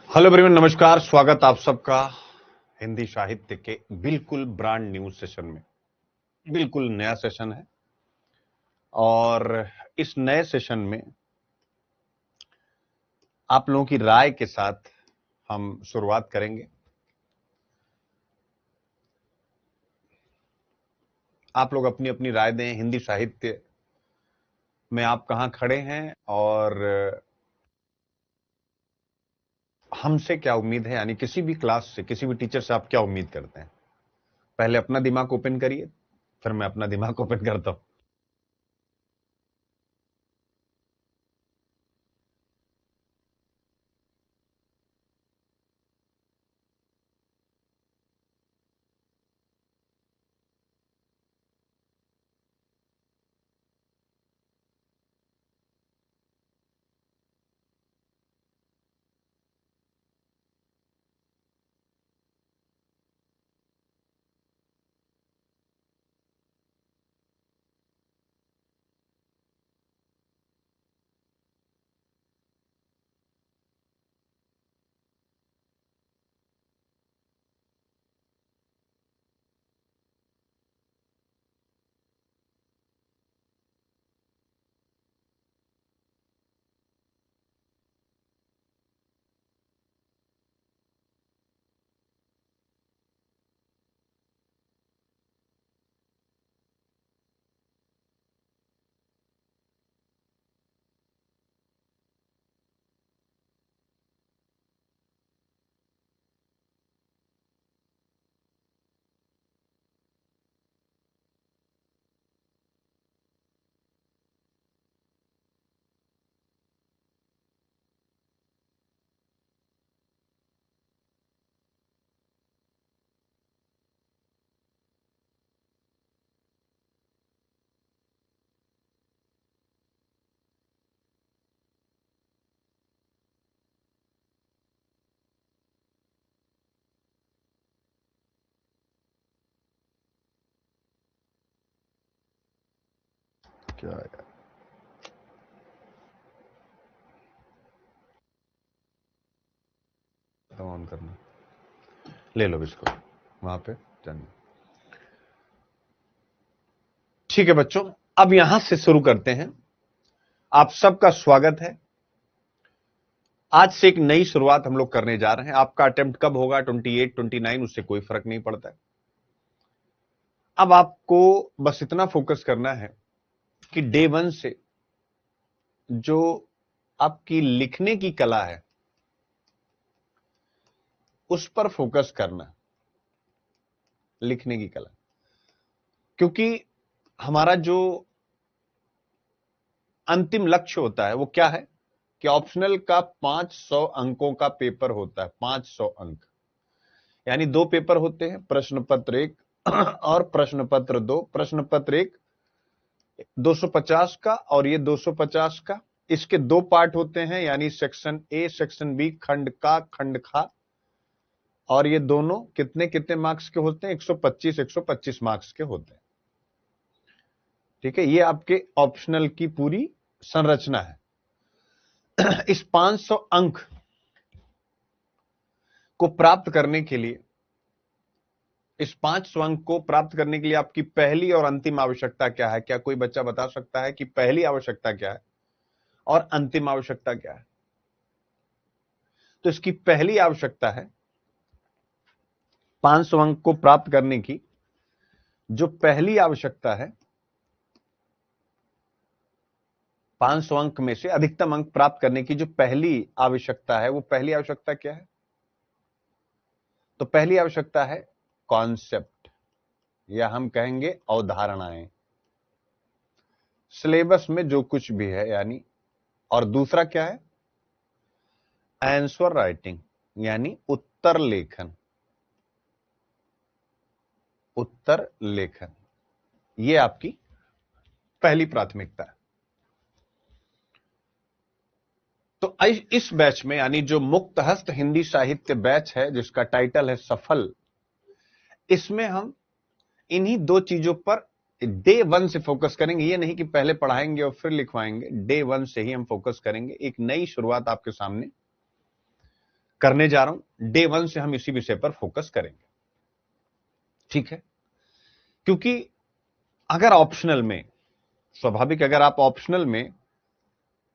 Hello everyone, नमस्कार। स्वागत आप सबका हिंदी साहित्य के बिल्कुल ब्रांड न्यू सेशन में। बिल्कुल नया सेशन है और इस नए सेशन में आप लोगों की राय के साथ हम शुरुआत करेंगे। आप लोग अपनी अपनी राय दें, हिंदी साहित्य में आप कहां खड़े हैं और हमसे क्या उम्मीद है, यानी किसी भी क्लास से, किसी भी टीचर से आप क्या उम्मीद करते हैं। पहले अपना दिमाग ओपन करिए, फिर मैं अपना दिमाग ओपन करता हूं। क्या है? ऑन करना, ले लो इसको वहां पे जाने। ठीक है बच्चों, अब यहां से शुरू करते हैं। आप सबका स्वागत है। आज से एक नई शुरुआत हम लोग करने जा रहे हैं। आपका अटेम्प्ट कब होगा, 28, 29, उससे कोई फर्क नहीं पड़ता है। अब आपको बस इतना फोकस करना है कि डे 1 से जो आपकी लिखने की कला है उस पर फोकस करना। लिखने की कला, क्योंकि हमारा जो अंतिम लक्ष्य होता है वो क्या है कि ऑप्शनल का 500 अंकों का पेपर होता है। 500 अंक यानी दो पेपर होते हैं, प्रश्न पत्र 1 और प्रश्न पत्र 2। प्रश्न पत्र 1 250 का और ये 250 का। इसके दो पार्ट होते हैं, यानी सेक्शन ए सेक्शन बी, खंड का खंड खा। और ये दोनों कितने कितने मार्क्स के होते हैं? 125 125 मार्क्स के होते हैं। ठीक है, ये आपके ऑप्शनल की पूरी संरचना है। इस 500 अंक को प्राप्त करने के लिए, इस 500 अंक को प्राप्त करने के लिए आपकी पहली और अंतिम आवश्यकता क्या है? क्या कोई बच्चा बता सकता है कि पहली आवश्यकता क्या है और अंतिम आवश्यकता क्या है? तो इसकी पहली आवश्यकता है 500 अंक को प्राप्त करने की। जो पहली आवश्यकता है, 500 अंक में से अधिकतम अंक प्राप्त करने की जो पहली आवश्यकता है, वो पहली आवश्यकता क्या है? तो पहली आवश्यकता है कॉन्सेप्ट, या हम कहेंगे अवधारणाएं, सिलेबस में जो कुछ भी है यानी। और दूसरा क्या है? आंसर राइटिंग, यानी उत्तर लेखन। उत्तर लेखन, ये आपकी पहली प्राथमिकता है। तो इस बैच में, यानी जो मुक्त हस्त हिंदी साहित्य बैच है जिसका टाइटल है सफल, इसमें हम इन्हीं दो चीजों पर डे 1 से फोकस करेंगे। ये नहीं कि पहले पढ़ाएंगे और फिर लिखवाएंगे, डे 1 से ही हम फोकस करेंगे। एक नई शुरुआत आपके सामने करने जा रहा हूं। डे 1 से हम इसी विषय पर फोकस करेंगे, ठीक है। क्योंकि अगर ऑप्शनल में, स्वाभाविक, अगर आप ऑप्शनल में,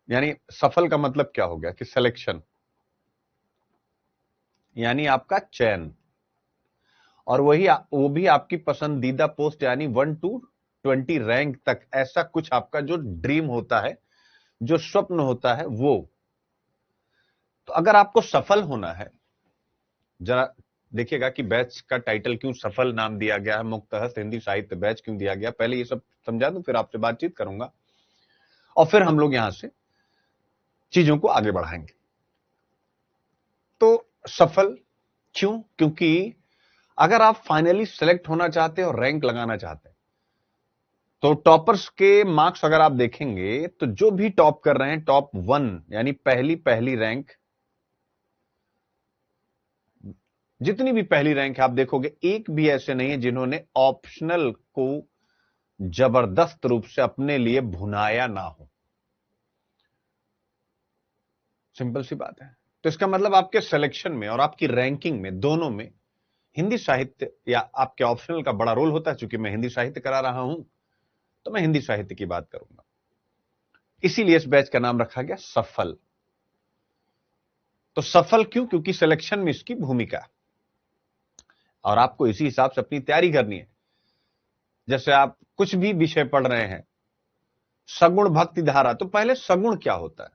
यानी सफल का मतलब क्या हो गया कि सिलेक्शन, यानी आपका चयन, और वो भी आपकी पसंदीदा पोस्ट, यानी 1 to 20 रैंक तक, ऐसा कुछ आपका जो ड्रीम होता है, जो स्वप्न होता है वो। तो अगर आपको सफल होना है, जरा देखिएगा कि बैच का टाइटल क्यों सफल नाम दिया गया है, मुक्तहस्त हिंदी साहित्य बैच क्यों दिया गया, पहले ये सब समझा दूं, फिर आपसे बातचीत करूंगा और फिर हम लोग यहां से चीजों को आगे बढ़ाएंगे। तो सफल क्यों? क्योंकि अगर आप फाइनली सेलेक्ट होना चाहते हैं और रैंक लगाना चाहते हैं, तो टॉपर्स के मार्क्स अगर आप देखेंगे तो जो भी टॉप कर रहे हैं, टॉप 1 यानी पहली रैंक, जितनी भी पहली रैंक है आप देखोगे, एक भी ऐसे नहीं है जिन्होंने ऑप्शनल को जबरदस्त रूप से अपने लिए भुनाया ना हो। सिंपल सी बात है। तो इसका मतलब आपके सिलेक्शन में और आपकी रैंकिंग में, दोनों में हिंदी साहित्य या आपके ऑप्शनल का बड़ा रोल होता है। चूंकि मैं हिंदी साहित्य करा रहा हूं तो मैं हिंदी साहित्य की बात करूंगा, इसीलिए इस बैच का नाम रखा गया सफल। तो सफल क्यों? क्योंकि सिलेक्शन में इसकी भूमिका, और आपको इसी हिसाब से अपनी तैयारी करनी है। जैसे आप कुछ भी विषय पढ़ रहे हैं, सगुण भक्ति धारा, तो पहले सगुण क्या होता है,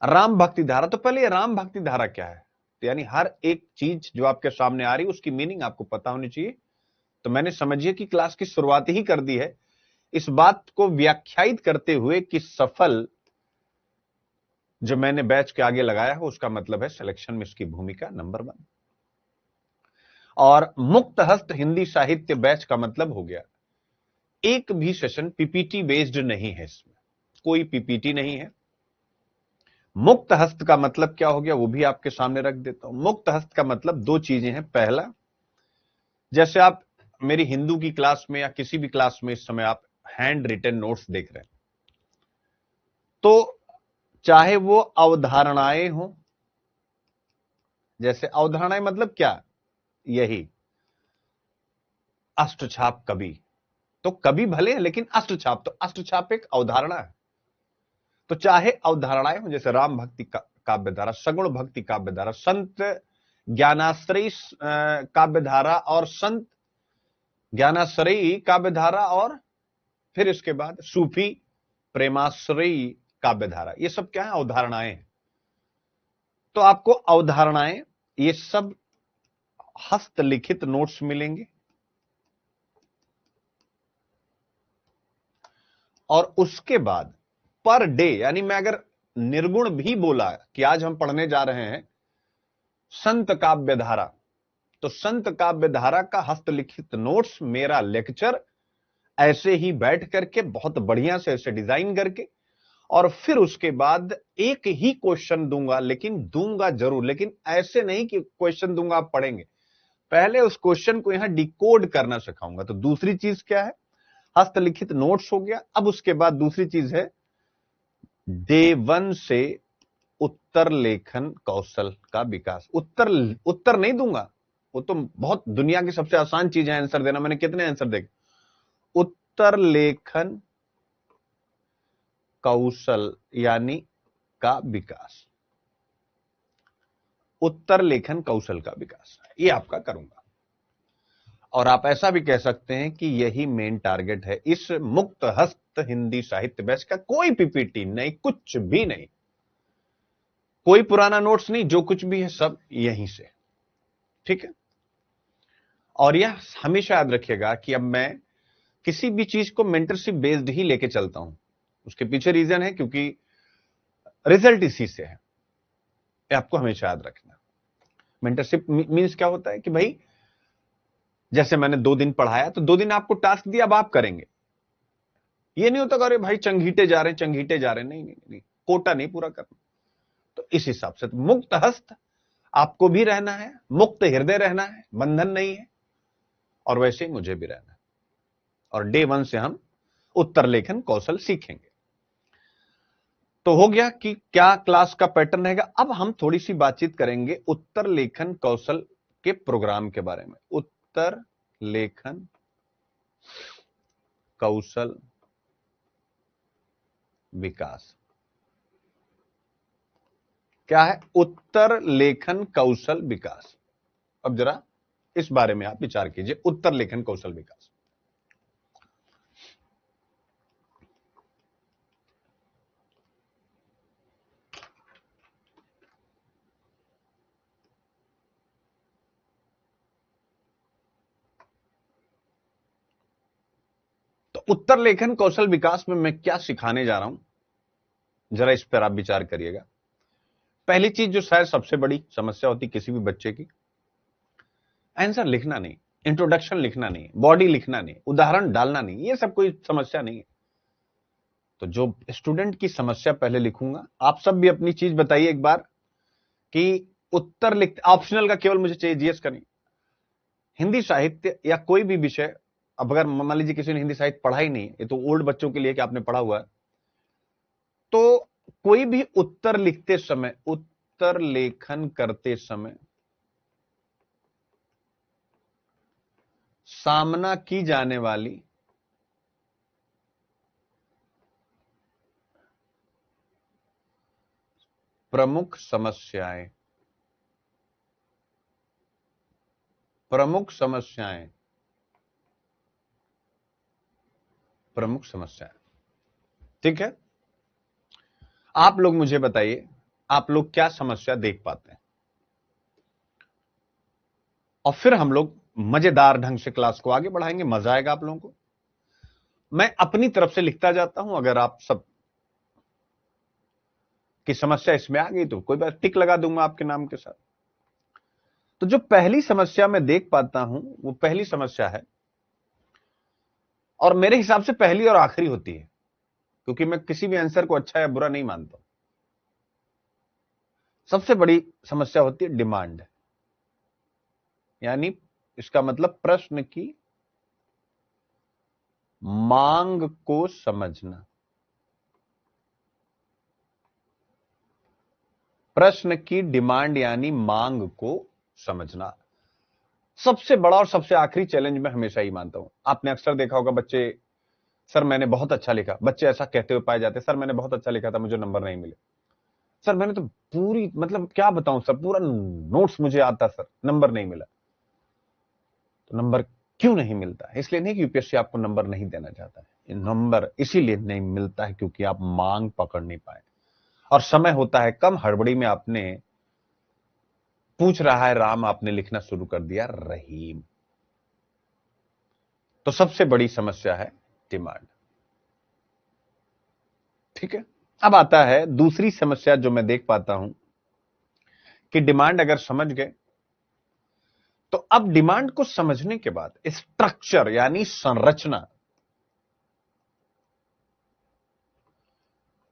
राम भक्ति धारा, तो पहले राम भक्ति धारा क्या है। तो यानी हर एक चीज जो आपके सामने आ रही है उसकी मीनिंग आपको पता होनी चाहिए। तो मैंने, समझिए कि क्लास की शुरुआत ही कर दी है इस बात को व्याख्यायित करते हुए कि सफल जो मैंने बैच के आगे लगाया है उसका मतलब है सिलेक्शन में इसकी भूमिका नंबर 1। और मुक्त हस्त हिंदी साहित्य बैच का मतलब हो गया, एक भी सेशन पीपीटी बेस्ड नहीं है, इसमें कोई पीपीटी नहीं है। मुक्त हस्त का मतलब क्या हो गया वो भी आपके सामने रख देता हूं। मुक्त हस्त का मतलब 2 चीजें हैं। पहला, जैसे आप मेरी हिंदू की क्लास में या किसी भी क्लास में इस समय आप हैंड रिटन नोट्स देख रहे हैं, तो चाहे वो अवधारणाएं हो, जैसे अवधारणाएं मतलब क्या, यही अष्टछाप कवि, तो कवि भले हैं लेकिन अष्टछाप, तो अष्टछाप एक अवधारणा है। तो चाहे अवधारणाएं हो, जैसे राम भक्ति काव्यधारा, सगुण भक्ति काव्यधारा, संत ज्ञानाश्रयी काव्यधारा, और संत ज्ञानाश्रयी काव्यधारा, और फिर इसके बाद सूफी प्रेमाश्रयी काव्यधारा, ये सब क्या है, अवधारणाएं हैं। तो आपको अवधारणाएं, ये सब हस्तलिखित नोट्स मिलेंगे, और उसके बाद पर डे, यानी मैं अगर निर्गुण भी बोला कि आज हम पढ़ने जा रहे हैं संत काव्य धारा, तो संत काव्य धारा का हस्तलिखित नोट्स, मेरा लेक्चर ऐसे ही बैठ करके बहुत बढ़िया से ऐसे डिजाइन करके, और फिर उसके बाद एक ही क्वेश्चन दूंगा, लेकिन दूंगा जरूर, लेकिन ऐसे नहीं कि क्वेश्चन दूंगा आप पढ़ेंगे, पहले उस क्वेश्चन को यहां डिकोड करना सिखाऊंगा। तो दूसरी चीज क्या है, हस्तलिखित नोट्स हो गया। अब उसके बाद दूसरी चीज है डे 1 से उत्तर लेखन कौशल का विकास। उत्तर नहीं दूंगा, वो तो बहुत दुनिया की सबसे आसान चीज है आंसर देना, मैंने कितने आंसर देखे। उत्तर लेखन कौशल यानी का विकास, उत्तर लेखन कौशल का विकास ये आपका करूंगा। और आप ऐसा भी कह सकते हैं कि यही मेन टारगेट है इस मुक्त हस्त हिंदी साहित्य बैच का। कोई पीपीटी नहीं, कुछ भी नहीं, कोई पुराना नोट्स नहीं, जो कुछ भी है सब यहीं से, ठीक है। और यह हमेशा याद रखिएगा कि अब मैं किसी भी चीज को मेंटरशिप बेस्ड ही लेके चलता हूं। उसके पीछे रीजन है क्योंकि रिजल्ट इसी से है, ये आपको हमेशा याद रखना। मेंटरशिप मींस क्या होता है कि भाई जैसे मैंने 2 दिन पढ़ाया तो 2 दिन आपको टास्क दिया, अब आप करेंगे। ये नहीं होता अरे भाई चंगीटे जा रहे हैं, नहीं नहीं नहीं, कोटा नहीं पूरा करना। तो इस हिसाब से तो मुक्त हस्त आपको भी रहना है, मुक्त हृदय रहना है, बंधन नहीं है, और वैसे ही मुझे भी रहना है। और डे 1 से हम उत्तर लेखन कौशल सीखेंगे। तो हो गया कि क्या क्लास का पैटर्न रहेगा। अब हम थोड़ी सी बातचीत करेंगे उत्तर लेखन कौशल के प्रोग्राम के बारे में। उत्तर लेखन कौशल विकास क्या है? उत्तर लेखन कौशल विकास। अब जरा इस बारे में आप विचार कीजिए, उत्तर लेखन कौशल विकास। तो उत्तर लेखन कौशल विकास में मैं क्या सिखाने जा रहा हूं, जरा इस पर आप विचार करिएगा। पहली चीज जो शायद सबसे बड़ी समस्या होती किसी भी बच्चे की, आंसर लिखना नहीं, इंट्रोडक्शन लिखना नहीं, बॉडी लिखना नहीं, उदाहरण डालना नहीं, ये सब कोई समस्या नहीं है। तो जो स्टूडेंट की समस्या पहले लिखूंगा, आप सब भी अपनी चीज बताइए एक बार कि उत्तर लिख, ऑप्शनल का केवल मुझे चाहिए जीएस का नहीं, हिंदी साहित्य या कोई भी विषय। अब अगर मान लीजिए किसी ने हिंदी साहित्य पढ़ा ही नहीं, ये तो ओल्ड बच्चों के लिए कि आपने पढ़ा हुआ है, तो कोई भी उत्तर लिखते समय, उत्तर लेखन करते समय सामना की जाने वाली प्रमुख समस्याएं, प्रमुख समस्याएं, प्रमुख समस्याएं, ठीक है। आप लोग मुझे बताइए, आप लोग क्या समस्या देख पाते हैं, और फिर हम लोग मजेदार ढंग से क्लास को आगे बढ़ाएंगे, मजा आएगा आप लोगों को। मैं अपनी तरफ से लिखता जाता हूं, अगर आप सब की समस्या इसमें आ गई तो कोई बात, टिक लगा दूंगा आपके नाम के साथ। तो जो पहली समस्या मैं देख पाता हूं, वो पहली समस्या है, और मेरे हिसाब से पहली और आखिरी होती है, क्योंकि मैं किसी भी आंसर को अच्छा या बुरा नहीं मानता। सबसे बड़ी समस्या होती है डिमांड, यानी इसका मतलब प्रश्न की मांग को समझना, प्रश्न की डिमांड यानी मांग को समझना सबसे बड़ा और सबसे आखिरी चैलेंज मैं हमेशा ही मानता हूं। आपने अक्सर देखा होगा बच्चे, सर मैंने बहुत अच्छा लिखा, बच्चे ऐसा कहते हुए पाए जाते, सर मैंने बहुत अच्छा लिखा था, मुझे नंबर नहीं मिले। सर मैंने तो पूरी, मतलब क्या बताऊं सर, पूरा नोट्स मुझे आता सर, नंबर नहीं मिला। तो नंबर क्यों नहीं मिलता है? इसलिए नहीं कि यूपीएससी आपको नंबर नहीं देना चाहता है, नंबर इसीलिए नहीं मिलता है क्योंकि आप मांग पकड़ नहीं पाए, और समय होता है कम, हड़बड़ी में आपने पूछ रहा है राम, आपने लिखना शुरू कर दिया रहीम। तो सबसे बड़ी समस्या है डिमांड, ठीक है। अब आता है दूसरी समस्या जो मैं देख पाता हूं कि डिमांड अगर समझ गए, तो अब डिमांड को समझने के बाद स्ट्रक्चर यानी संरचना,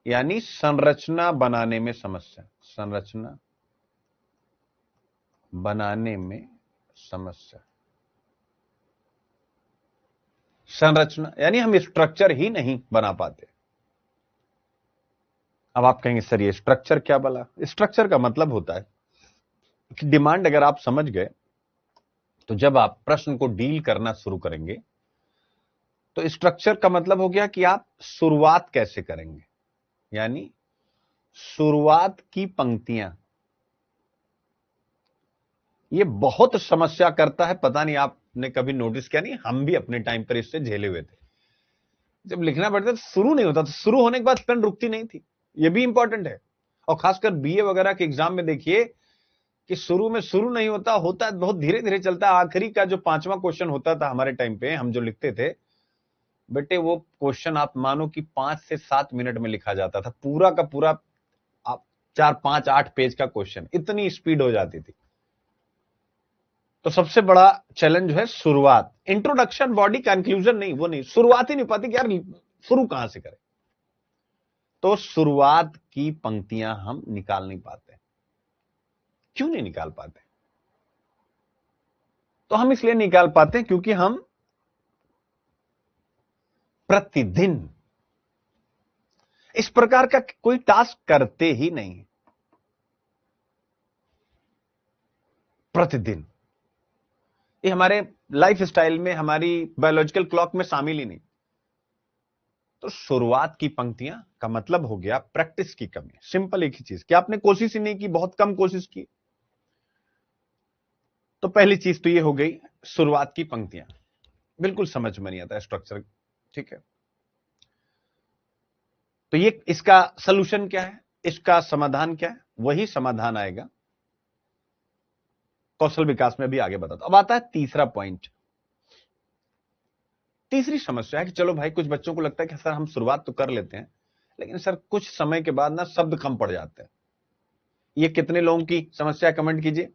यानी संरचना बनाने में समस्या, संरचना बनाने में समस्या, संरचना यानी हम स्ट्रक्चर ही नहीं बना पाते। अब आप कहेंगे सर ये स्ट्रक्चर क्या बला? स्ट्रक्चर का मतलब होता है कि डिमांड अगर आप समझ गए, तो जब आप प्रश्न को डील करना शुरू करेंगे, तो स्ट्रक्चर का मतलब हो गया कि आप शुरुआत कैसे करेंगे, यानी शुरुआत की पंक्तियां। ये बहुत समस्या करता है, पता नहीं आपने कभी नोटिस किया नहीं, हम भी अपने टाइम पर इससे झेले हुए थे। जब लिखना पड़ता था शुरू नहीं होता, तो शुरू होने के बाद पेन रुकती नहीं थी। ये भी इंपॉर्टेंट है, और खासकर बीए वगैरह के एग्जाम में देखिए कि शुरू में शुरू नहीं होता, होता है बहुत धीरे धीरे चलता है। आखिरी का जो 5वां क्वेश्चन होता था हमारे टाइम पे, हम जो लिखते थे बेटे, वो क्वेश्चन आप मानो कि 5 से 7 मिनट में लिखा जाता था, पूरा का पूरा। आप 4 5 8 पेज का क्वेश्चन, इतनी स्पीड हो जाती थी। तो सबसे बड़ा चैलेंज है शुरुआत, इंट्रोडक्शन, बॉडी, कंक्लूजन नहीं, वो नहीं, शुरुआत ही नहीं पाती कि यार शुरू कहां से करें। तो शुरुआत की पंक्तियां हम निकाल नहीं पाते। क्यों नहीं निकाल पाते? तो हम इसलिए निकाल पाते हैं क्योंकि हम प्रतिदिन इस प्रकार का कोई टास्क करते ही नहीं प्रतिदिन। ये हमारे लाइफ स्टाइल में, हमारी बायोलॉजिकल क्लॉक में शामिल ही नहीं। तो शुरुआत की पंक्तियां का मतलब हो गया प्रैक्टिस की कमी। सिंपल एक ही चीज कि आपने कोशिश ही नहीं की, बहुत कम कोशिश की। तो पहली चीज तो ये हो गई, शुरुआत की पंक्तियां बिल्कुल समझ में नहीं आता स्ट्रक्चर। ठीक है, तो ये इसका सलूशन क्या है, इसका समाधान क्या है? वही समाधान आएगा कौशल विकास में भी आगे बताता। अब आता है तीसरा पॉइंट, तीसरी समस्या है कि चलो भाई, कुछ बच्चों को लगता है कि सर हम शुरुआत तो कर लेते हैं, लेकिन सर कुछ समय के बाद ना शब्द कम पड़ जाते हैं। ये कितने लोगों की समस्या है, कमेंट कीजिए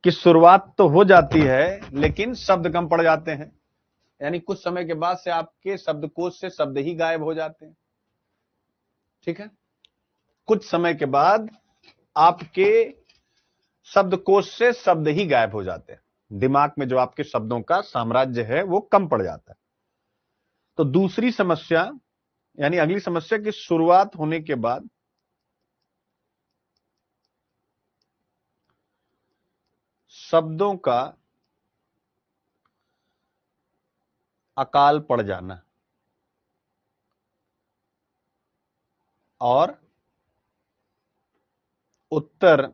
कि शुरुआत तो हो जाती है लेकिन शब्द कम पड़ जाते हैं। यानी कुछ समय के बाद से आपके शब्दकोश से शब्द ही गायब हो जाते हैं। ठीक है, कुछ समय के बाद आपके शब्दकोश से शब्द ही गायब हो जाते हैं। दिमाग में जो आपके शब्दों का साम्राज्य है वो कम पड़ जाता है। तो दूसरी समस्या, यानी अगली समस्या की शुरुआत होने के बाद शब्दों का अकाल पड़ जाना और उत्तर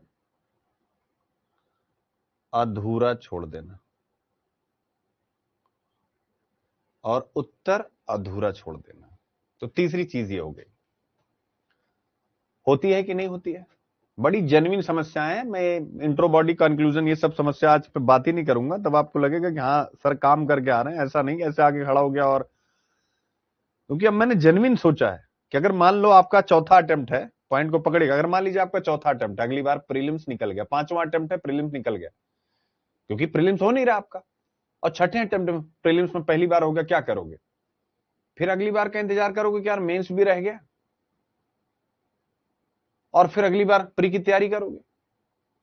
अधूरा छोड़ देना, और उत्तर अधूरा छोड़ देना। तो तीसरी चीज ये हो गई। होती है कि नहीं होती है? बड़ी जेन्युइन समस्याएं हैं। मैं इंट्रो, बॉडी, कंक्लूजन, ये सब समस्या आज पे बात ही नहीं करूंगा, तब आपको लगेगा कि हाँ सर काम करके आ रहे हैं। ऐसा नहीं ऐसे आगे खड़ा हो गया। और क्योंकि अब मैंने जेन्युइन सोचा है कि अगर मान लो आपका चौथा अटेम्प्ट है, पॉइंट को पकड़ेगा, अगर मान लीजिए आपका चौथा अटेम्प्ट है, अगली बार प्रीलिम्स निकल गया, पांचवा अटेम्प्ट है, प्रीलिम्स निकल गया, क्योंकि प्रीलिम्स हो नहीं रहा आपका, और छठे अटेम्प्ट में प्रीलिम्स में पहली बार हो गया, क्या करोगे? फिर अगली बार का इंतजार करोगे कि यार मेंस भी रह गया, और फिर अगली बार प्री की तैयारी करोगे।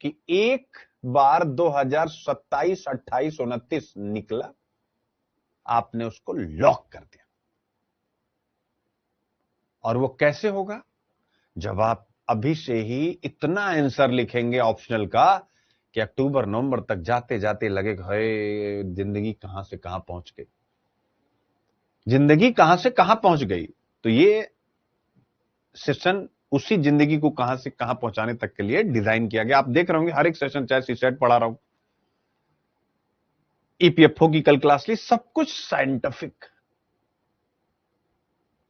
कि एक बार 2027, 28, 29 निकला, आपने उसको लॉक कर दिया। और वो कैसे होगा? जब आप अभी से ही इतना आंसर लिखेंगे ऑप्शनल का कि अक्टूबर नवंबर तक जाते जाते लगेगा है जिंदगी कहां से कहां पहुंच गई, जिंदगी कहां से कहां पहुंच गई। तो ये सेशन उसी जिंदगी को कहां से कहां पहुंचाने तक के लिए डिजाइन किया गया। आप देख रहे होंगे हर एक सेशन, चाहे सीसेट पढ़ा रहा हूं, ईपीएफओ की कल क्लास ली, सब कुछ साइंटिफिक,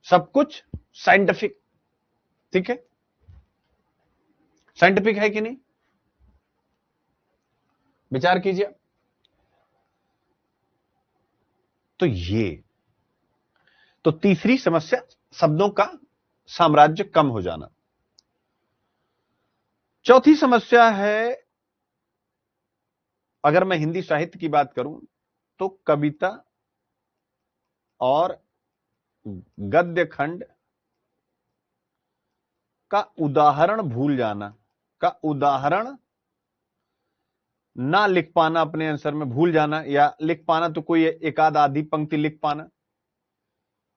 सब कुछ साइंटिफिक। ठीक है, साइंटिफिक है कि नहीं? विचार कीजिए। तो ये तो तीसरी समस्या, शब्दों का साम्राज्य कम हो जाना। चौथी समस्या है, अगर मैं हिंदी साहित्य की बात करूं तो कविता और गद्य खंड का उदाहरण भूल जाना, का उदाहरण ना लिख पाना, अपने आंसर में भूल जाना, या लिख पाना तो कोई एक आध आधी पंक्ति लिख पाना,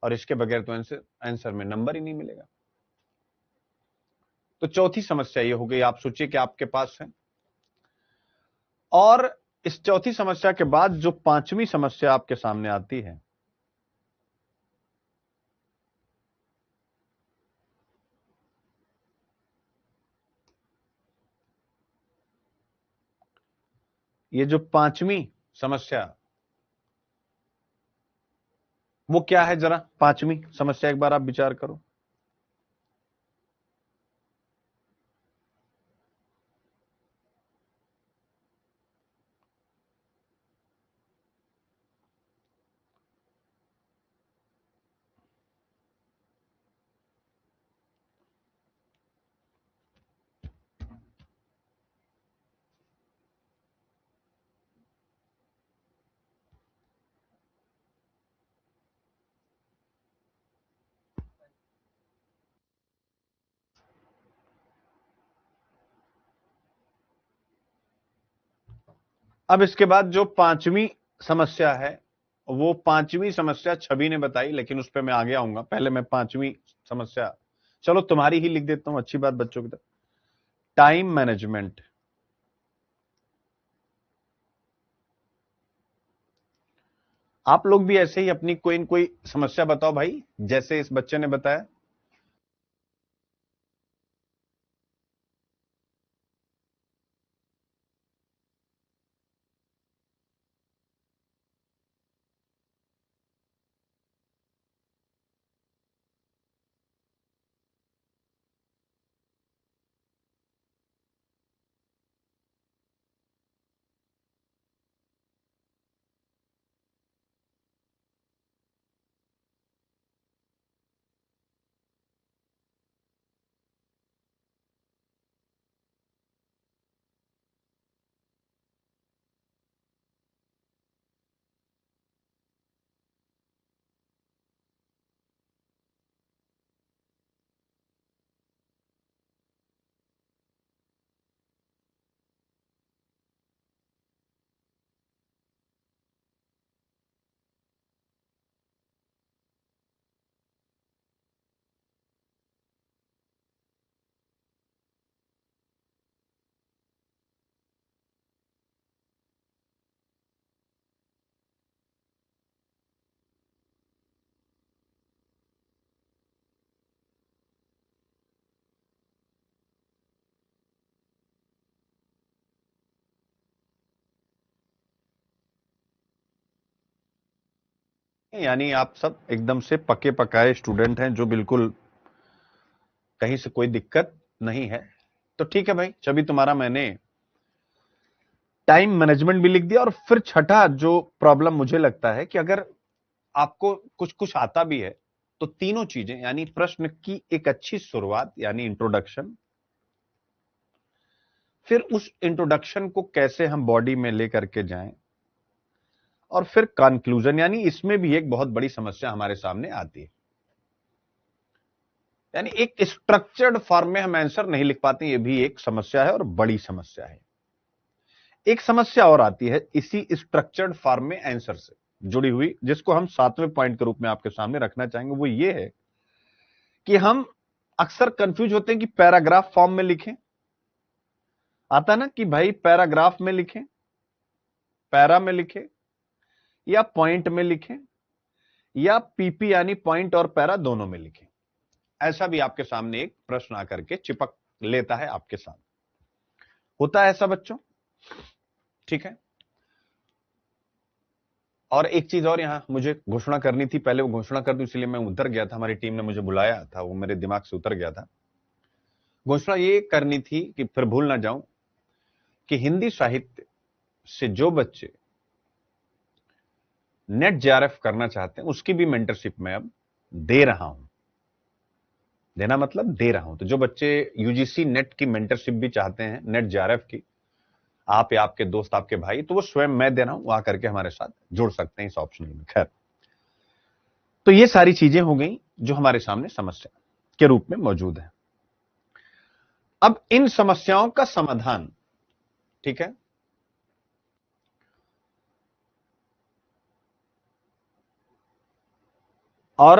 और इसके बगैर तो आंसर में नंबर ही नहीं मिलेगा। तो चौथी समस्या ये हो गई। आप सोचिए कि आपके पास है, और इस चौथी समस्या के बाद जो पांचवी समस्या आपके सामने आती है, ये जो पांचवी समस्या, वो क्या है? जरा पांचवी समस्या एक बार आप विचार करो। अब इसके बाद जो पांचवी समस्या है, वो पांचवी समस्या छवि ने बताई, लेकिन उस पर मैं आगे आऊंगा। पहले मैं पांचवी समस्या चलो तुम्हारी ही लिख देता हूं, अच्छी बात बच्चों की तरफ। Time management. आप लोग भी ऐसे ही अपनी कोई न कोई समस्या बताओ भाई, जैसे इस बच्चे ने बताया। यानी आप सब एकदम से पके पकाए स्टूडेंट हैं, जो बिल्कुल कहीं से कोई दिक्कत नहीं है। तो ठीक है भाई, चभी तुम्हारा मैंने टाइम मैनेजमेंट भी लिख दिया। और फिर छठा जो प्रॉब्लम मुझे लगता है कि अगर आपको कुछ कुछ आता भी है, तो तीनों चीजें, यानी प्रश्न की एक अच्छी शुरुआत यानी इंट्रोडक्शन, फिर उस इंट्रोडक्शन को कैसे हम बॉडी में लेकर के जाएं, और फिर कंक्लूजन, यानी इसमें भी एक बहुत बड़ी समस्या हमारे सामने आती है। यानी एक स्ट्रक्चर्ड फॉर्म में हम आंसर नहीं लिख पाते, ये भी एक समस्या है और बड़ी समस्या है। एक समस्या और आती है इसी स्ट्रक्चर्ड फॉर्म में आंसर से जुड़ी हुई, जिसको हम 7वें पॉइंट के रूप में आपके सामने रखना चाहेंगे। वो ये है कि हम अक्सर कंफ्यूज होते हैं कि पैराग्राफ फॉर्म में लिखें, आता ना कि भाई पैराग्राफ में लिखें, पैरा में लिखें, या पॉइंट में लिखें, या पीपी यानी पॉइंट और पैरा दोनों में लिखें। ऐसा भी आपके सामने एक प्रश्न आकर के चिपक लेता है आपके साथ, होता है ऐसा बच्चों, ठीक है। और एक चीज और यहां मुझे घोषणा करनी थी, पहले वो घोषणा कर दूं, इसलिए मैं उतर गया था, हमारी टीम ने मुझे बुलाया था, वो मेरे दिमाग से उतर गया था। घोषणा ये करनी थी कि फिर भूल ना जाऊं, कि हिंदी साहित्य से जो बच्चे नेट जेआरएफ करना चाहते हैं, उसकी भी मेंटरशिप मैं अब दे रहा हूं। देना मतलब दे रहा हूं। तो जो बच्चे यूजीसी नेट की मेंटरशिप भी चाहते हैं, नेट जेआरएफ की, आप या आपके दोस्त, आपके भाई, तो वो स्वयं मैं दे रहा हूं, वहां करके हमारे साथ जुड़ सकते हैं इस ऑप्शनल में। खैर, तो ये सारी चीजें हो गई जो हमारे सामने समस्या के रूप में मौजूद है। अब इन समस्याओं का समाधान, ठीक है, और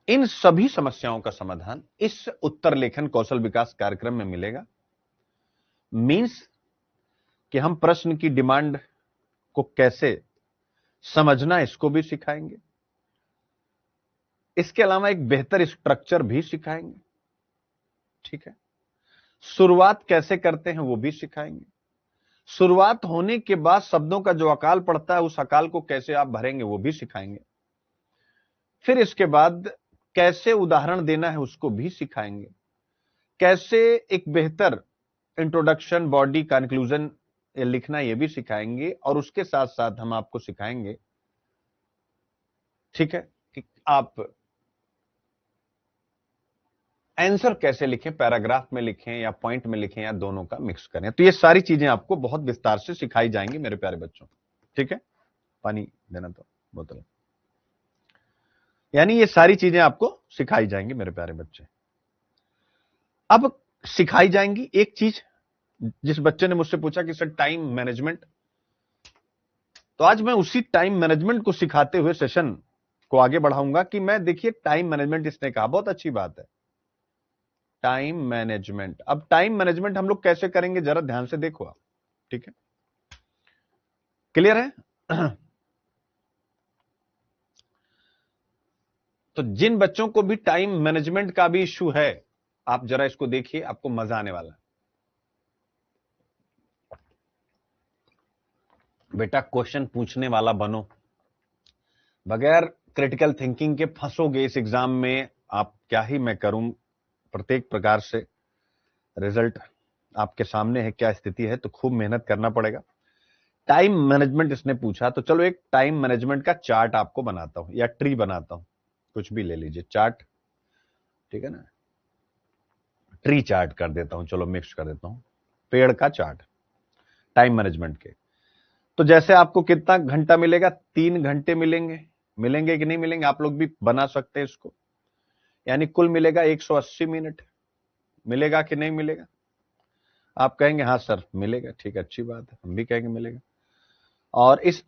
इन सभी समस्याओं का समाधान इस उत्तर लेखन कौशल विकास कार्यक्रम में मिलेगा। मींस कि हम प्रश्न की डिमांड को कैसे समझना, इसको भी सिखाएंगे। इसके अलावा एक बेहतर स्ट्रक्चर भी सिखाएंगे, ठीक है। शुरुआत कैसे करते हैं वो भी सिखाएंगे। शुरुआत होने के बाद शब्दों का जो अकाल पड़ता है, उस अकाल को कैसे आप भरेंगे वो भी सिखाएंगे। फिर इसके बाद कैसे उदाहरण देना है उसको भी सिखाएंगे। कैसे एक बेहतर इंट्रोडक्शन, बॉडी, कंक्लूजन लिखना, ये भी सिखाएंगे। और उसके साथ साथ हम आपको सिखाएंगे, ठीक है, कि आप आंसर कैसे लिखें, पैराग्राफ में लिखें या पॉइंट में लिखें, या दोनों का मिक्स करें। तो ये सारी चीजें आपको बहुत विस्तार से सिखाई जाएंगी मेरे प्यारे बच्चों, ठीक है। पानी देना तो बोतल। यानी ये सारी चीजें आपको सिखाई जाएंगी मेरे प्यारे बच्चे। अब सिखाई जाएंगी एक चीज, जिस बच्चे ने मुझसे पूछा कि सर टाइम मैनेजमेंट, तो आज मैं उसी टाइम मैनेजमेंट को सिखाते हुए सेशन को आगे बढ़ाऊंगा। कि मैं, देखिए, टाइम मैनेजमेंट इसने कहा, बहुत अच्छी बात है, टाइम मैनेजमेंट। अब टाइम मैनेजमेंट हम लोग कैसे करेंगे जरा ध्यान से देखो आप, ठीक है, क्लियर है? तो जिन बच्चों को भी टाइम मैनेजमेंट का भी इश्यू है, आप जरा इसको देखिए, आपको मजा आने वाला है। बेटा क्वेश्चन पूछने वाला बनो, बगैर क्रिटिकल थिंकिंग के फंसोगे इस एग्जाम में, आप क्या ही मैं करूं। प्रत्येक प्रकार से रिजल्ट आपके सामने है, क्या स्थिति है, तो खूब मेहनत करना पड़ेगा। टाइम मैनेजमेंट इसने पूछा, तो चलो एक टाइम मैनेजमेंट का चार्ट आपको बनाता हूं या ट्री बनाता हूं, कुछ भी ले लीजिए चार्ट, ठीक है ना, ट्री चार्ट कर देता हूं, चलो मिक्स कर देता हूं, पेड़ का चार्ट टाइम मैनेजमेंट के। तो जैसे आपको कितना घंटा मिलेगा, 3 घंटे मिलेंगे, मिलेंगे कि नहीं मिलेंगे, आप लोग भी बना सकते हैं इसको, यानी कुल मिलेगा 180 मिनट, मिलेगा कि नहीं मिलेगा? आप कहेंगे हाँ सर मिलेगा, ठीक है, अच्छी बात है, हम भी कहेंगे मिलेगा। और इस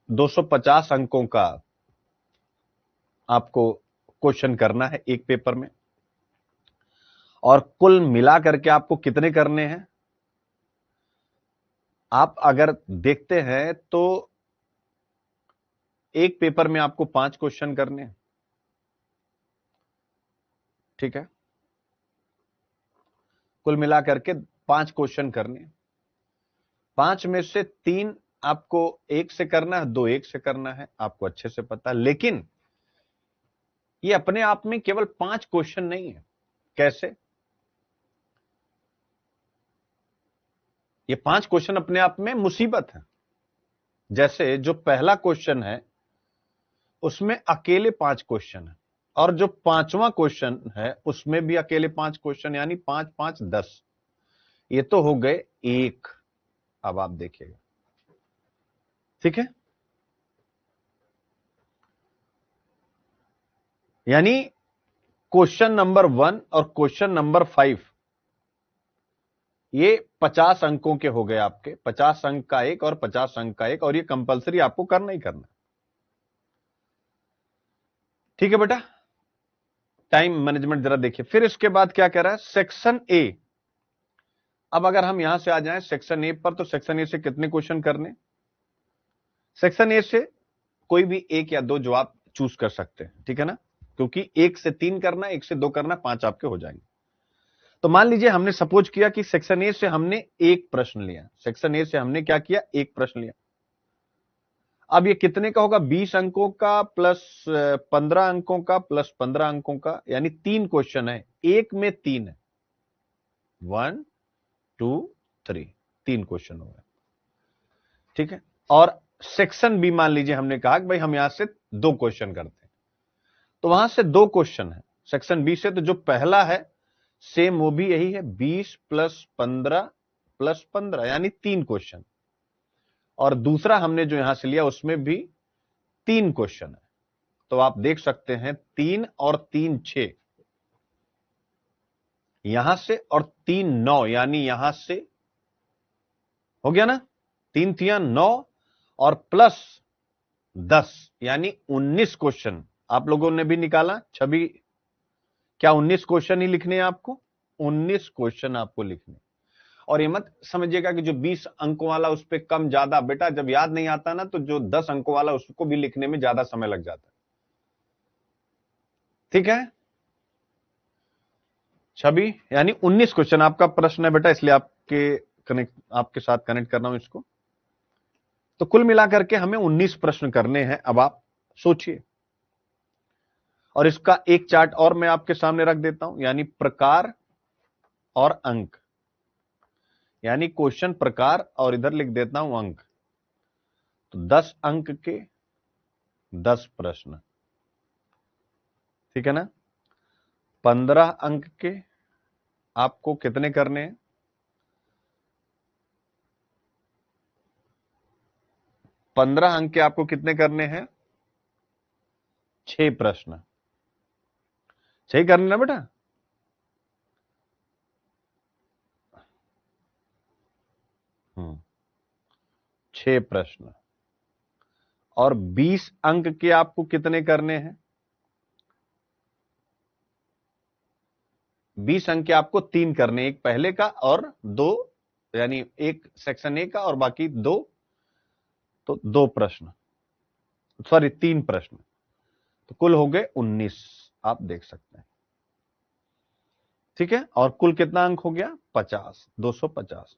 250 अंकों का आपको क्वेश्चन करना है एक पेपर में, और कुल मिला करके आपको कितने करने हैं, आप अगर देखते हैं तो एक पेपर में आपको 5 क्वेश्चन करने हैं, ठीक है, कुल मिला करके 5 क्वेश्चन करने हैं। 5 में से 3 आपको एक से करना है, 2 एक से करना है, आपको अच्छे से पता है। लेकिन ये अपने आप में केवल 5 क्वेश्चन नहीं है। कैसे? ये 5 क्वेश्चन अपने आप में मुसीबत है। जैसे जो पहला क्वेश्चन है उसमें अकेले 5 क्वेश्चन है, और जो 5वां क्वेश्चन है उसमें भी अकेले 5 क्वेश्चन, यानी 5 5 10, ये तो हो गए एक। अब आप देखिएगा, ठीक है, यानी क्वेश्चन नंबर 1 और क्वेश्चन नंबर 5 ये 50 अंकों के हो गए आपके, 50 अंक का एक और 50 अंक का एक, और ये कंपलसरी आपको करना ही करना, ठीक है बेटा। टाइम मैनेजमेंट जरा देखिए, फिर इसके बाद क्या कह रहा है, सेक्शन ए। अब अगर हम यहां से आ जाएं सेक्शन ए पर, तो सेक्शन ए से कितने क्वेश्चन करने? सेक्शन ए से कोई भी एक या दो जवाब चूज कर सकते हैं, ठीक है ना, क्योंकि 1 से 3 करना, 1 से 2 करना, 5 आपके हो जाएंगे। तो मान लीजिए हमने सपोज किया कि सेक्शन ए से हमने एक प्रश्न लिया, सेक्शन ए से हमने क्या किया, एक प्रश्न लिया। अब ये कितने का होगा, 20 अंकों का प्लस 15 अंकों का प्लस 15 अंकों का, यानी 3 क्वेश्चन है, एक में 3 है, 1 2 3, 3 क्वेश्चन हो गए, ठीक है। और सेक्शन बी मान लीजिए हमने कहा कि भाई हम यहां से 2 क्वेश्चन करते हैं, तो वहां से 2 क्वेश्चन है सेक्शन बी से, तो जो पहला है सेम वो भी यही है, 20 प्लस 15 प्लस 15, यानी 3 क्वेश्चन। और दूसरा हमने जो यहां से लिया उसमें भी 3 क्वेश्चन है, तो आप देख सकते हैं 3 और 3 6, यहां से, और 3 9, यानी यहां से हो गया ना, 3 3 9 और प्लस 10, यानी 19 क्वेश्चन आप लोगों ने भी निकाला। छवि, क्या 19 क्वेश्चन ही लिखने हैं आपको? 19 क्वेश्चन आपको लिखने। और ये मत समझिएगा कि जो 20 अंकों वाला उस पर कम ज्यादा, बेटा जब याद नहीं आता ना तो जो 10 अंकों वाला उसको भी लिखने में ज्यादा समय लग जाता है, ठीक है। छवि, यानी 19 क्वेश्चन आपका प्रश्न है बेटा, इसलिए आपके साथ कनेक्ट कर रहा हूं इसको। तो कुल मिलाकर के हमें 19 प्रश्न करने हैं। अब आप सोचिए, और इसका एक चार्ट और मैं आपके सामने रख देता हूं, यानी प्रकार और अंक, यानी क्वेश्चन प्रकार और इधर लिख देता हूं अंक। तो 10 अंक के 10 प्रश्न, ठीक है ना। 15 अंक के आपको कितने करने हैं? 15 अंक के आपको कितने करने हैं? 6 प्रश्न, सही करने ना बेटा। हम्म, 6 प्रश्न। और 20 अंक के आपको कितने करने हैं? 20 अंक के आपको 3 करने, एक पहले का और 2, यानी एक सेक्शन ए का और बाकी 2, तो 2 प्रश्न, सॉरी 3 प्रश्न, तो कुल हो गए 19, आप देख सकते हैं। ठीक है, और कुल कितना अंक हो गया? 50, 250।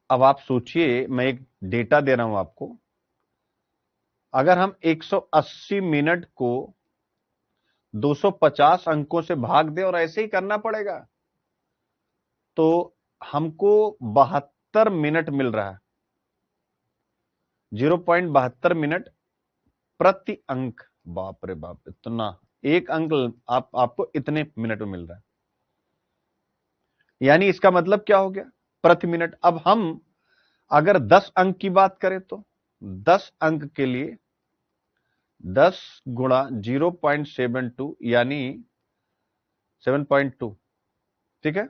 अब आप सोचिए, मैं एक डेटा दे रहा हूं आपको, अगर हम 180 मिनट को 250 अंकों से भाग दें और ऐसे ही करना पड़ेगा, तो हमको 72 मिनट मिल रहा है, 0.72 मिनट प्रति अंक। बाप रे बाप, इतना, एक अंक आपको इतने मिनट में मिल रहा है, यानी इसका मतलब क्या हो गया? प्रति मिनट। अब हम अगर 10 अंक की बात करें तो 10 अंक के लिए 10 गुणा 0.72 यानी 7.2, ठीक है,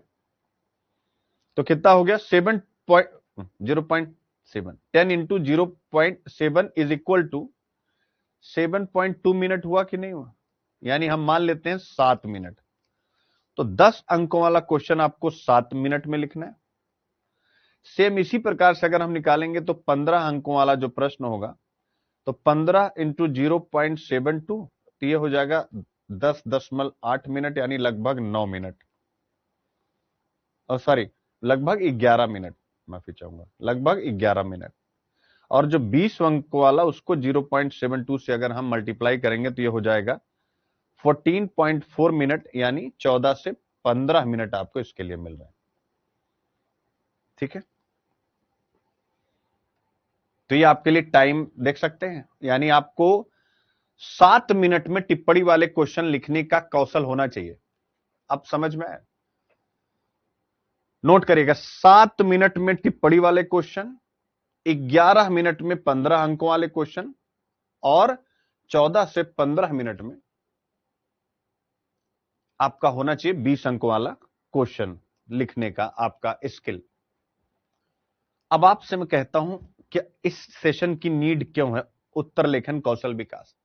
तो कितना हो गया? 0.7, 10 into 0.7 is equal to 7.2 minute हुआ कि नहीं हुआ? यानी हम मान लेते हैं 7 मिनट। तो 10 अंकों वाला क्वेश्चन आपको 7 मिनट में लिखना है। सेम इसी प्रकार से अगर हम निकालेंगे तो 15 अंकों वाला जो प्रश्न होगा, तो 15 इंटू 0.72, तो ये हो जाएगा 10.8 मिनट, यानी लगभग 9 मिनट, और सॉरी लगभग 11 मिनट, माफी चाहूंगा, लगभग 11 मिनट। और जो 20 अंक वाला, उसको 0.72 से अगर हम मल्टीप्लाई करेंगे तो ये हो जाएगा 14.4 मिनट, यानी 14 से 15 मिनट आपको इसके लिए मिल रहा है। ठीक है, तो ये आपके लिए टाइम देख सकते हैं, यानी आपको 7 मिनट में टिप्पणी वाले क्वेश्चन लिखने का कौशल होना चाहिए। अब समझ में आया? नोट करिएगा, 7 मिनट में टिप्पणी वाले क्वेश्चन, 11 मिनट में 15 अंकों वाले क्वेश्चन, और 14 से 15 मिनट में आपका होना चाहिए 20 अंकों वाला क्वेश्चन लिखने का आपका स्किल। अब आपसे मैं कहता हूं कि इस सेशन की नीड क्यों है, उत्तर लेखन कौशल विकास।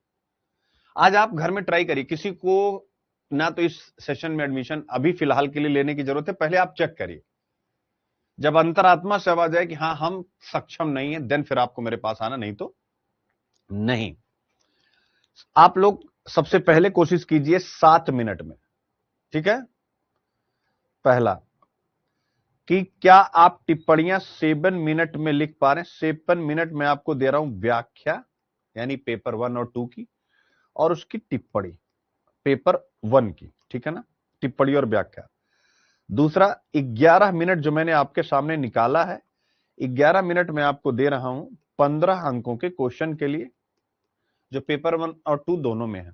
आज आप घर में ट्राई करिए, किसी को ना तो इस सेशन में एडमिशन अभी फिलहाल के लिए लेने की जरूरत है, पहले आप चेक करिए। जब अंतरात्मा से आवाज आए कि हाँ हम सक्षम नहीं है, देन फिर आपको मेरे पास आना, नहीं तो नहीं। आप लोग सबसे पहले कोशिश कीजिए 7 मिनट में, ठीक है। पहला कि क्या आप टिप्पणियां 7 मिनट में लिख पा रहे हैं? 7 मिनट में आपको दे रहा हूं व्याख्या, यानी पेपर 1 और 2 की, और उसकी टिप्पणी पेपर 1 की, ठीक है ना, टिप्पणी और व्याख्या। दूसरा, 11 मिनट जो मैंने आपके सामने निकाला है, 11 मिनट में आपको दे रहा हूं 15 अंकों के क्वेश्चन के लिए, जो पेपर 1 और 2 दोनों में है।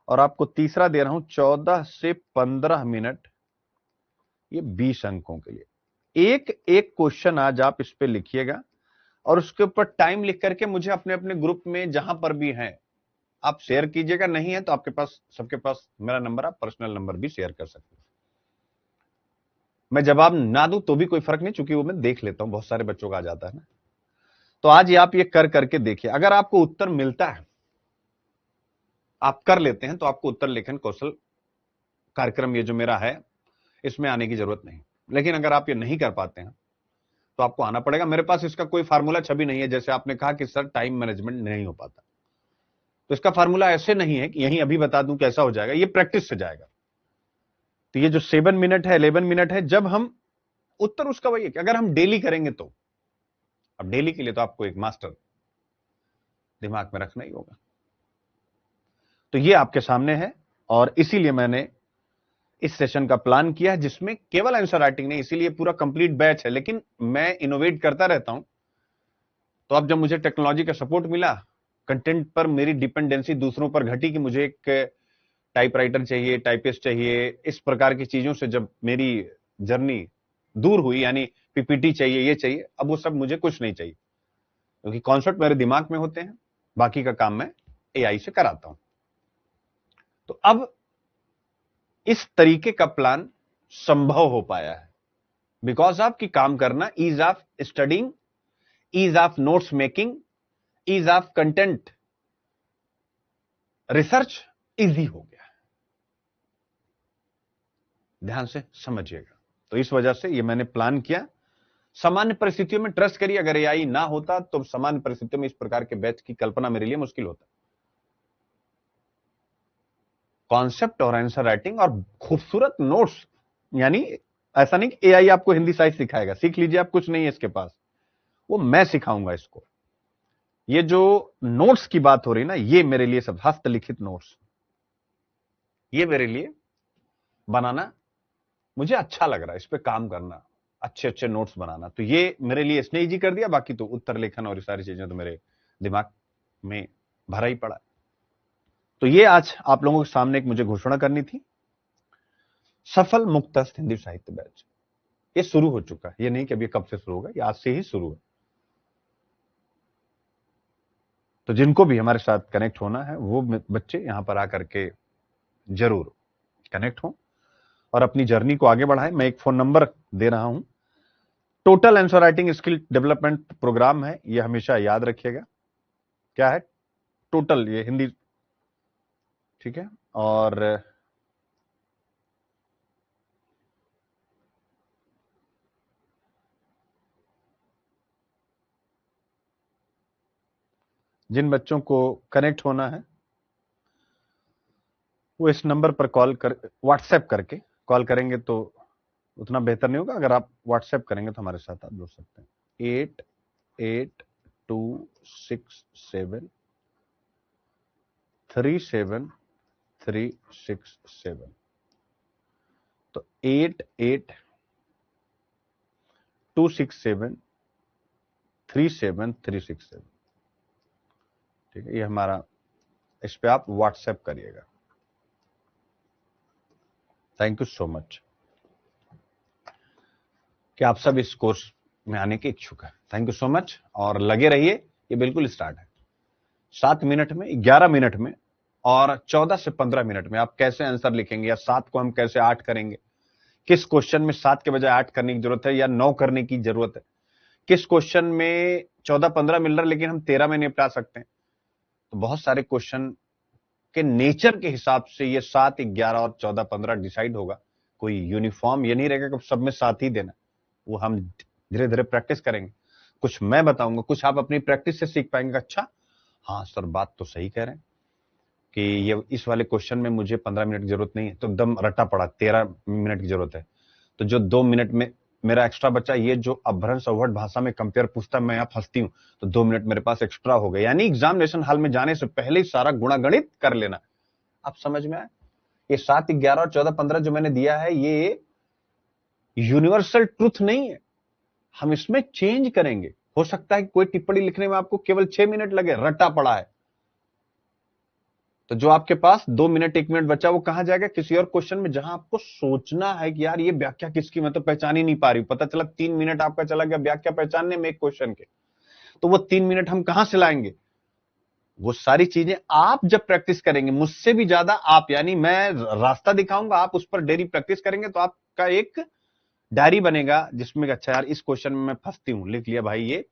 और आपको तीसरा दे रहा हूं 14 से 15 मिनट, ये 20 अंकों के लिए। एक एक क्वेश्चन आज आप इस पे लिखिएगा, और उसके ऊपर टाइम लिख करके मुझे अपने अपने ग्रुप में जहां पर भी हैं आप शेयर कीजिएगा। नहीं है तो आपके पास, सबके पास मेरा नंबर, आप पर्सनल नंबर भी शेयर कर सकते हैं। मैं जवाब ना दूं तो भी कोई फर्क नहीं, चूंकि वो मैं देख लेता हूं, बहुत सारे बच्चों का आ जाता है ना। तो आज ये आप ये कर करके देखिए, अगर आपको उत्तर मिलता है, आप कर लेते हैं, तो आपको उत्तर लेखन कौशल कार्यक्रम ये जो मेरा है, इसमें आने की जरूरत नहीं। लेकिन अगर आप ये नहीं कर पाते हैं तो आपको आना पड़ेगा। मेरे पास इसका कोई फार्मूला छवि नहीं है, जैसे आपने कहा कि सर टाइम मैनेजमेंट नहीं हो पाता, तो इसका फार्मूला ऐसे नहीं है कि यहीं अभी बता दूं कैसा हो जाएगा, ये प्रैक्टिस से जाएगा। तो ये जो 7 मिनट है, 11 मिनट है, जब हम उत्तर उसका वही है कि अगर हम डेली करेंगे तो, अब डेली के लिए तो आपको एक मास्टर दिमाग में रखना ही होगा। तो ये आपके सामने है, और इसीलिए मैंने इस सेशन का प्लान किया है, जिसमें केवल आंसर राइटिंग नहीं, इसीलिए पूरा कंप्लीट बैच है, लेकिन मैं इनोवेट करता रहता हूं। तो अब जब मुझे टेक्नोलॉजी का सपोर्ट मिला, कंटेंट पर मेरी डिपेंडेंसी दूसरों पर घटी कि मुझे एक टाइपराइटर चाहिए, टाइपिस्ट चाहिए, इस प्रकार की चीजों से जब मेरी जर्नी दूर हुई, यानी पीपीटी चाहिए, ये चाहिए, अब वो सब मुझे कुछ नहीं चाहिए, क्योंकि कॉन्सेप्ट मेरे दिमाग में होते हैं, बाकी का काम मैं एआई से कराता हूं। तो अब इस तरीके का प्लान संभव हो पाया है बिकॉज ऑफ कि काम करना, ease of studying, ease of notes making, ease of content research easy हो गया। ध्यान से समझिएगा। तो इस वजह से ये मैंने प्लान किया। सामान्य परिस्थितियों में ट्रस्ट करिए, अगर एआई ना होता तो सामान्य परिस्थितियों में इस प्रकार के बैच की कल्पना मेरे लिए मुश्किल होता। कॉन्सेप्ट और आंसर राइटिंग और खूबसूरत नोट्स, यानी ऐसा नहीं कि एआई आपको हिंदी साहित्य सिखाएगा, सीख लीजिए आप, कुछ नहीं है इसके पास, वो मैं सिखाऊंगा इसको। ये जो नोट्स की बात हो रही ना, ये मेरे लिए सब हस्तलिखित नोट्स, ये मेरे लिए बनाना मुझे अच्छा लग रहा है, इस पे काम करना, अच्छे अच्छे नोट्स बनाना। तो ये मेरे लिए इसने इजी कर दिया, बाकी तो उत्तर लेखन और ये सारी चीजें तो मेरे दिमाग में भरा ही पड़ा। तो ये आज आप लोगों के सामने एक मुझे घोषणा करनी थी। सफल मुक्तस्थ हिंदी साहित्य बैच ये शुरू हो चुका है। ये नहीं कि अभी कब से शुरू होगा, ये आज से ही शुरू है। तो जिनको भी हमारे साथ कनेक्ट होना है वो बच्चे यहां पर आकर के जरूर कनेक्ट हो और अपनी जर्नी को आगे बढ़ाएं। मैं एक फोन नंबर दे रहा हूं। Total answer writing skill development programme है, ये हमेशा याद रखिएगा। क्या है? टोटल, ये हिंदी, ठीक है। और जिन बच्चों को कनेक्ट होना है वो इस नंबर पर कॉल कर, व्हाट्सएप करके कॉल करेंगे तो उतना बेहतर नहीं होगा। अगर आप व्हाट्सएप करेंगे तो हमारे साथ आप जुड़ सकते हैं। 8826737367। तो 8826737367, ठीक है। ये हमारा, इस पे आप व्हाट्सएप करिएगा। थैंक यू सो मच कि आप सब इस कोर्स में आने के इच्छुक है। थैंक यू सो मच और लगे रहिए, ये बिल्कुल स्टार्ट है। 7 मिनट में, 11 मिनट में और 14 से 15 मिनट में आप कैसे आंसर लिखेंगे, या 7 को हम कैसे 8 करेंगे, किस क्वेश्चन में 7 के बजाय 8 करने की जरूरत है या 9 करने की जरूरत है, किस क्वेश्चन में 14-15 मिल रहा है लेकिन हम 13 में निपटा सकते हैं। तो बहुत सारे क्वेश्चन के नेचर के हिसाब से ये 7, 11 और 14, 15 डिसाइड होगा। कोई यूनिफॉर्म ये नहीं रहेगा कि सब में 7 ही देना। वो हम धीरे धीरे प्रैक्टिस करेंगे। कुछ मैं बताऊंगा, कुछ आप अपनी प्रैक्टिस से सीख पाएंगे। अच्छा हाँ सर, बात तो सही कह रहे हैं कि ये इस वाले क्वेश्चन में मुझे 15 मिनट की जरूरत नहीं है, तो एकदम रट्टा पड़ा 13 मिनट की जरूरत है। तो जो 2 मिनट में मेरा एक्स्ट्रा बचा, ये जो अभ्रंश अवहट भाषा में कंपेयर पूछता मैं यहाँ फंसती हूँ, तो 2 मिनट मेरे पास एक्स्ट्रा हो गए। यानी एग्जामिनेशन हॉल में जाने से पहले ही सारा गुणागणित कर लेना। आप समझ में आए? ये 7, 11 और 14, 15 जो मैंने दिया है, ये यूनिवर्सल ट्रूथ नहीं है, हम इसमें चेंज करेंगे। हो सकता है कि कोई टिप्पणी लिखने में आपको केवल 6 मिनट लगे, रट्टा पड़ा है। तो जो आपके पास 2 मिनट 1 मिनट बचा, वो कहां जाएगा? किसी और क्वेश्चन में, जहां आपको सोचना है कि यार ये व्याख्या किसकी, मैं तो पहचान ही नहीं पा रही हूं। पता चला 3 मिनट आपका चला गया व्याख्या पहचानने में एक क्वेश्चन के। तो वो 3 मिनट हम कहां से लाएंगे? वो सारी चीजें आप जब प्रैक्टिस करेंगे, मुझसे भी ज्यादा आप, यानी मैं रास्ता दिखाऊंगा, आप उस पर डेली प्रैक्टिस करेंगे, तो आपका एक डायरी बनेगा जिसमें अच्छा यार इस क्वेश्चन में मैं फंसती हूं, लिख लिया भाई ये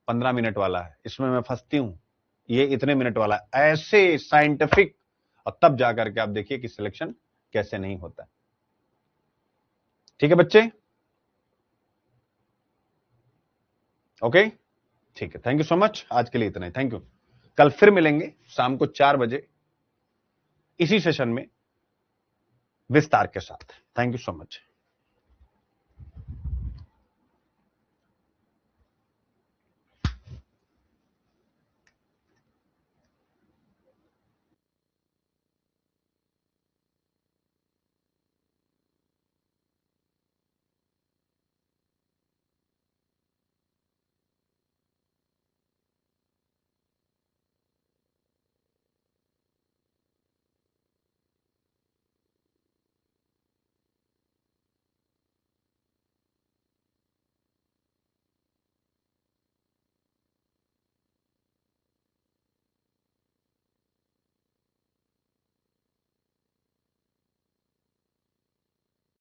15 मिनट वाला है, इसमें मैं फंसती हूं ये इतने मिनट वाला है, ऐसे साइंटिफिक। और तब जाकर के आप देखिए कि सिलेक्शन कैसे नहीं होता। ठीक है बच्चे? ओके, ठीक है। थैंक यू सो मच, आज के लिए इतना ही। Thank you. कल फिर मिलेंगे शाम को 4 बजे इसी सेशन में विस्तार के साथ। Thank you so much.